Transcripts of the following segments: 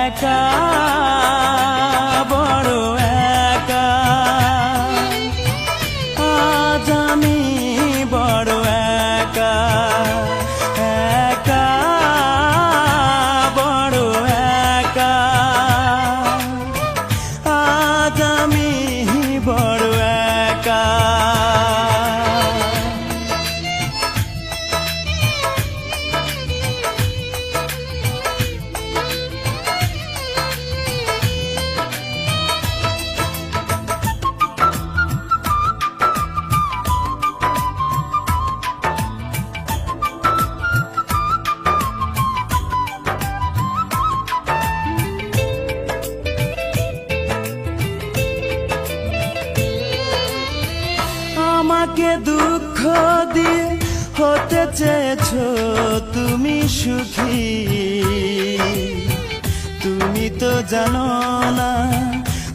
একা বড় একা, আজ আমি বড় একা, একা বড় একা, আজ আমি বড় একা। আমাকে দুঃখ দিয়ে হতে চেয়েছো তুমি সুখী, তুমি তো জানো না,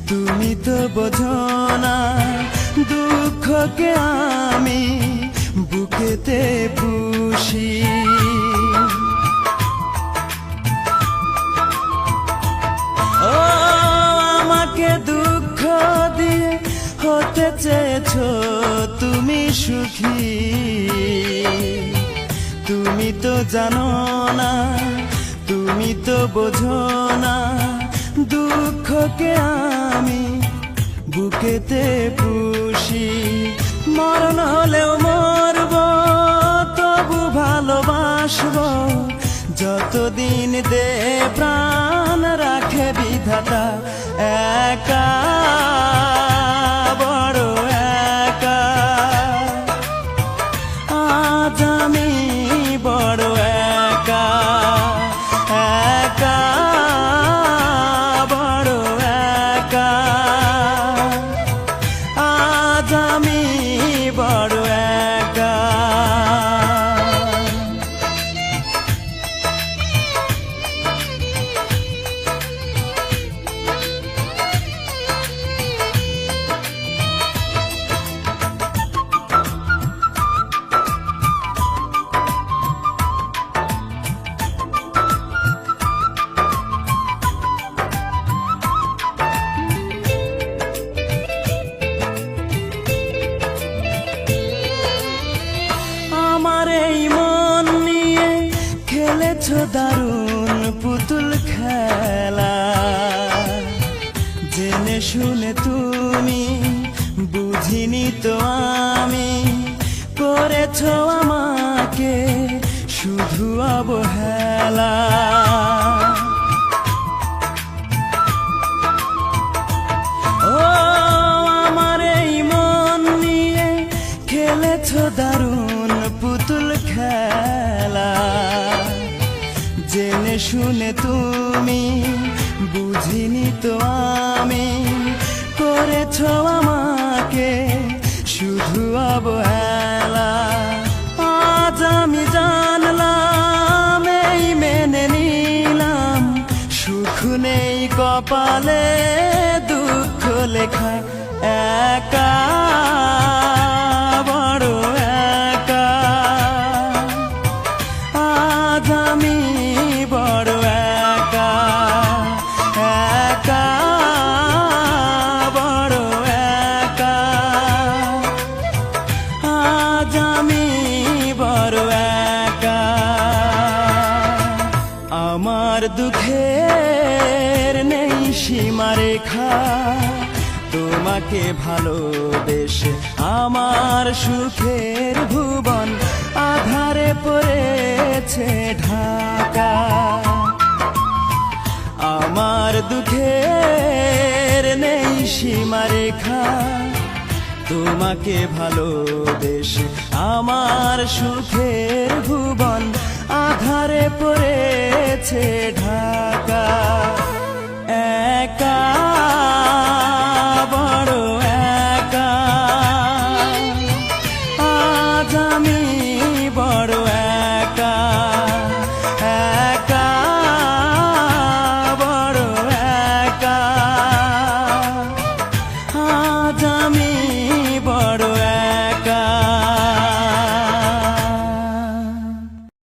তুমি তো বোঝো না, দুঃখকে আমি বুকেতে পুষি। ও আমাকে দুঃখ দিয়ে হতে চেয়েছো তুমি সুখী, তুমি তো জানো না, তুমি তো বোঝো না, দুঃখকে আমি বুকেতে পুষি। মরণ হলেও মরব, তবু ভালোবাসবো, যতদিন দে প্রাণ রাখে বিধাতা। একা বড় একা, আজ আমি বড় একা, একা বড় একা, আজ আমি বড় একা। আমার এই মন নিয়ে খেলেছো দারুণ পুতুল খেলা, জেনে শুনে তুমি বুঝিনি তো আমি, করেছো আমাকে শুধু অবহেলা। ও আমার এই মন নিয়ে খেলেছো দারুণ পুতুল খেলা, জেনে শুনে তুমি বুঝিনি তো আমি, করেছো আমাকে শুধু অবহেলা। আজ আমি জানলাম, এই মেনে নিলাম, সুখ নেই কপালে, দুঃখ লেখা। একা বড় একা, আজ আমি বড় একা, একা বড় একা, আজ আমি বড় একা। আমার দুঃখের নেই সীমারেখা, তোমাকে ভালোবেসে আমার সুখের ভুবন আধারে পড়েছে ঢাকা। আমার দুঃখের নেই সীমারেখা, তোমাকে ভালোবেসে আমার সুখের ভুবন আধারে পড়েছে ঢাকা।